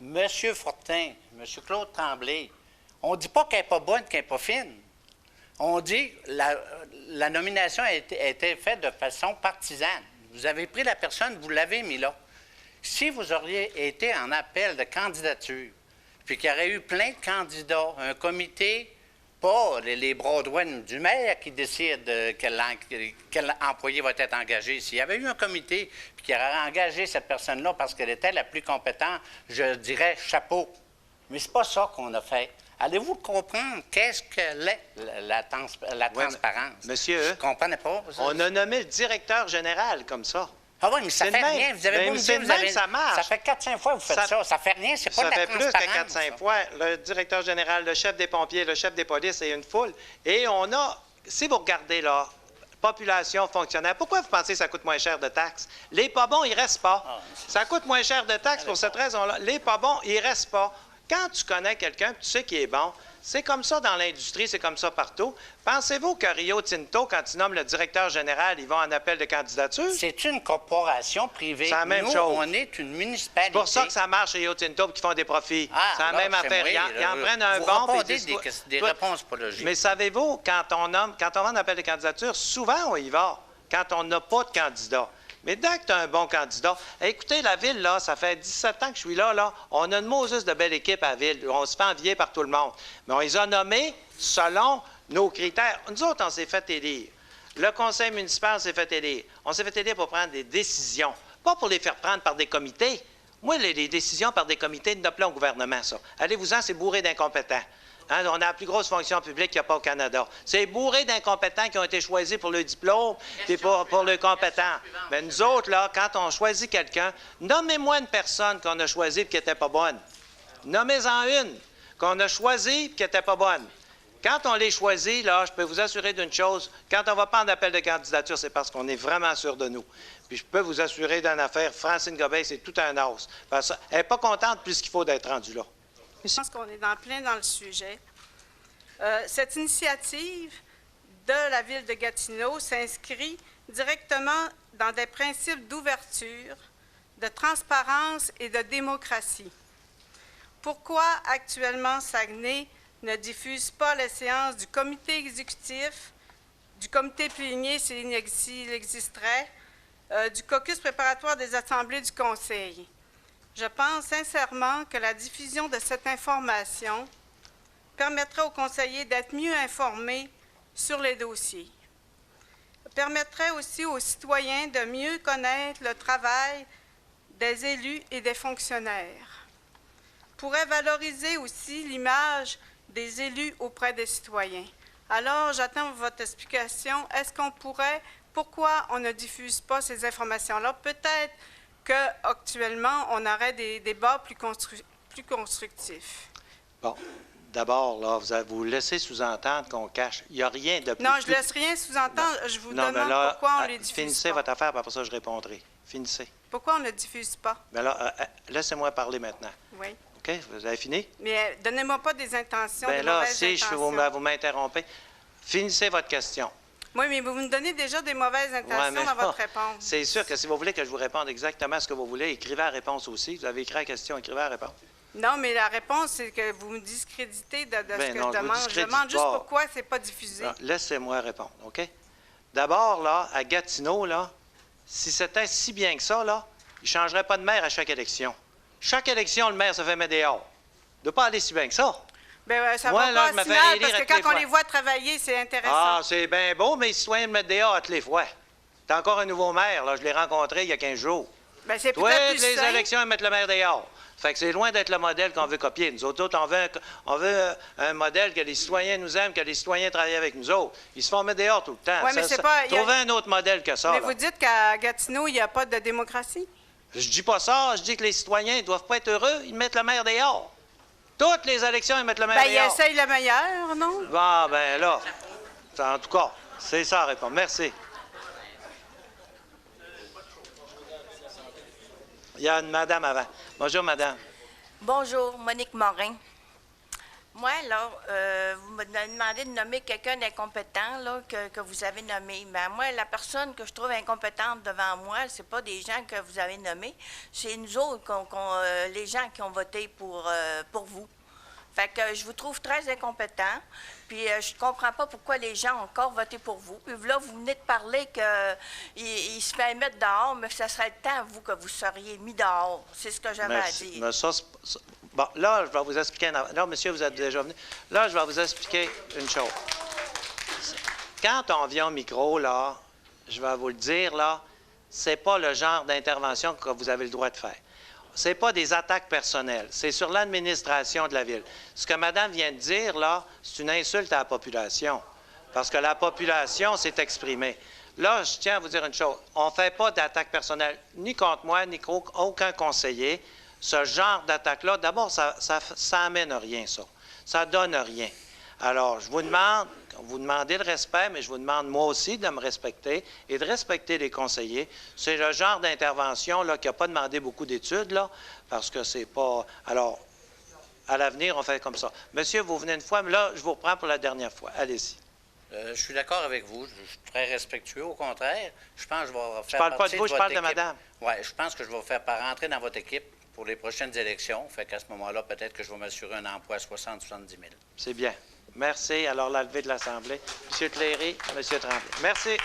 M. Fortin, M. Claude Tremblay, on ne dit pas qu'elle n'est pas bonne, qu'elle n'est pas fine. On dit que la nomination a été faite de façon partisane. Vous avez pris la personne, vous l'avez mis là. Si vous auriez été en appel de candidature, puis qu'il y aurait eu plein de candidats, un comité, pas les bras droits du maire qui décide quel employé va être engagé. S'il y avait eu un comité puis qui aurait engagé cette personne-là parce qu'elle était la plus compétente, je dirais chapeau. Mais c'est pas ça qu'on a fait. Allez-vous comprendre qu'est-ce que la transparence? Monsieur, je ne comprenais pas. On a nommé le directeur général comme ça. Ah oui, mais ça fait rien. Vous avez beau me dire, ça marche. Ça fait 4-5 fois que vous faites ça. Ça fait rien, c'est pas de la transparence. Ça fait plus que 4-5 fois. Le directeur général, le chef des pompiers, le chef des polices et une foule. Et on a, si vous regardez là, population, fonctionnaire, pourquoi vous pensez que ça coûte moins cher de taxes? Les pas bons, ils restent pas. Ça coûte moins cher de taxes pour cette raison-là. Les pas bons, ils restent pas. Quand tu connais quelqu'un, tu sais qu'il est bon, c'est comme ça dans l'industrie, c'est comme ça partout. Pensez-vous que Rio Tinto, quand ils nomment le directeur général, ils vont en appel de candidature? C'est une corporation privée. C'est la même Nous, chose. on est une municipalité. C'est pour ça que ça marche Rio Tinto et qu'ils font des profits. C'est la même affaire. Ils en prennent un bon. Vous répondez des réponses pas logiques. Mais savez-vous, quand on va en appel de candidature, souvent on y va, quand on n'a pas de candidat. Mais dès que tu as un bon candidat, écoutez, la Ville, là, ça fait 17 ans que je suis là, on a une Moses de belle équipe à la Ville. On se fait envier par tout le monde. Mais on les a nommés selon nos critères. Nous autres, on s'est fait élire. Le conseil municipal s'est fait élire. On s'est fait élire pour prendre des décisions, pas pour les faire prendre par des comités. Moi, les décisions par des comités, ne pas au gouvernement, ça. Allez-vous-en, c'est bourré d'incompétents. Hein, on a la plus grosse fonction publique qu'il n'y a pas au Canada. C'est bourré d'incompétents qui ont été choisis pour le diplôme et pour le compétent. Mais nous autres, là, quand on choisit quelqu'un, nommez-moi une personne qu'on a choisie et qui n'était pas bonne. Nommez-en une qu'on a choisie et qui n'était pas bonne. Quand on les choisit, là, je peux vous assurer d'une chose, quand on ne va pas en appel de candidature, c'est parce qu'on est vraiment sûr de nous. Puis je peux vous assurer d'une affaire, Francine Gobin, c'est tout un os. Parce qu'elle n'est pas contente plus qu'il faut d'être rendue là. Je pense qu'on est plein dans le sujet. Cette initiative de la Ville de Gatineau s'inscrit directement dans des principes d'ouverture, de transparence et de démocratie. Pourquoi actuellement Saguenay ne diffuse pas les séances du comité exécutif, du comité plénier s'il existerait, du caucus préparatoire des assemblées du Conseil? Je pense sincèrement que la diffusion de cette information permettrait aux conseillers d'être mieux informés sur les dossiers. Permettrait aussi aux citoyens de mieux connaître le travail des élus et des fonctionnaires. Pourrait valoriser aussi l'image des élus auprès des citoyens. Alors, j'attends votre explication. Est-ce qu'on pourrait, pourquoi on ne diffuse pas ces informations-là? Peut-être qu'actuellement, on aurait des débats plus constructifs. Bon, d'abord, là, vous laissez sous-entendre qu'on cache. Il n'y a rien de plus... Non, je ne laisse rien sous-entendre. Je vous demande pourquoi on les diffuse finissez pas. Votre affaire, puis après ça, je répondrai. Finissez. Pourquoi on ne diffuse pas? Bien là, laissez-moi parler maintenant. Oui. OK? Vous avez fini? Mais donnez-moi pas des intentions, des là, mauvaises si intentions. vous m'interrompez, finissez votre question. Oui, mais vous me donnez déjà des mauvaises intentions dans votre réponse. C'est sûr que si vous voulez que je vous réponde exactement ce que vous voulez, écrivez la réponse aussi. Vous avez écrit la question, écrivez la réponse. Non, mais la réponse, c'est que vous me discréditez de ce que je demande. Je demande juste pourquoi ce n'est pas diffusé. Laissez-moi répondre, OK? D'abord, là, à Gatineau, là, si c'était si bien que ça, là, il ne changerait pas de maire à chaque élection. Chaque élection, le maire se fait mettre dehors. Il ne doit pas aller si bien que ça. Bien, ça va pas si mal, parce que quand on les voit travailler, c'est intéressant. Ah, c'est bien beau, mais les citoyens me mettent dehors à toutes les fois. T'as encore un nouveau maire, là, je l'ai rencontré il y a 15 jours. Bien, c'est peut-être plus les simple. élections, ils mettent le maire dehors. Fait que c'est loin d'être le modèle qu'on veut copier. Nous autres, on veut un modèle que les citoyens nous aiment, que les citoyens travaillent avec nous autres. Ils se font mettre dehors tout le temps. Oui, mais c'est pas... Trouvez un autre modèle que ça. Mais vous dites qu'à Gatineau, il n'y a pas de démocratie? Je dis pas ça. Je dis que les citoyens ne doivent pas être heureux. Ils mettent le maire dehors. Toutes les élections, ils mettent le maire dehors. Bien, ils essayent le meilleur, non? Bon, ben là, en tout cas, c'est ça la réponse. Merci. Il y a une madame avant. Bonjour, madame. Bonjour, Monique Morin. Moi, là, vous me demandez de nommer quelqu'un d'incompétent là, que vous avez nommé. Mais moi, la personne que je trouve incompétente devant moi, c'est pas des gens que vous avez nommés. C'est nous autres, les gens qui ont voté pour vous. Fait que je vous trouve très incompétent. Puis je ne comprends pas pourquoi les gens ont encore voté pour vous. Puis là, vous venez de parler qu'il se fait mettre dehors, mais ça serait le temps, vous, que vous seriez mis dehors. C'est ce que j'avais à dire. Mais bon, là, je vais vous expliquer. Là, monsieur, vous êtes déjà venu. Là, je vais vous expliquer une chose. Quand on vient au micro, là, je vais vous le dire, là, c'est pas le genre d'intervention que vous avez le droit de faire. C'est pas des attaques personnelles. C'est sur l'administration de la Ville. Ce que madame vient de dire, là, c'est une insulte à la population. Parce que la population s'est exprimée. Là, je tiens à vous dire une chose. On ne fait pas d'attaque personnelle, ni contre moi, ni contre aucun conseiller. Ce genre d'attaque-là, d'abord, ça amène rien, ça. Ça donne rien. Alors, je vous demande, vous demandez le respect, mais je vous demande moi aussi de me respecter et de respecter les conseillers. C'est le genre d'intervention là qui n'a pas demandé beaucoup d'études, là, parce que c'est pas... Alors, à l'avenir, on fait comme ça. Monsieur, vous venez une fois, mais là, je vous reprends pour la dernière fois. Allez-y. Je suis d'accord avec vous. Je suis très respectueux, au contraire. Je pense que je vais faire Je parle pas de vous, je parle de équipe. madame. Oui, je pense que je vais vous faire rentrer dans votre équipe pour les prochaines élections. Fait qu'à ce moment-là, peut-être que je vais m'assurer un emploi à 60 000 70 000. C'est bien. Merci. Alors, la levée de l'Assemblée. M. Cléry, M. Tremblay. Merci.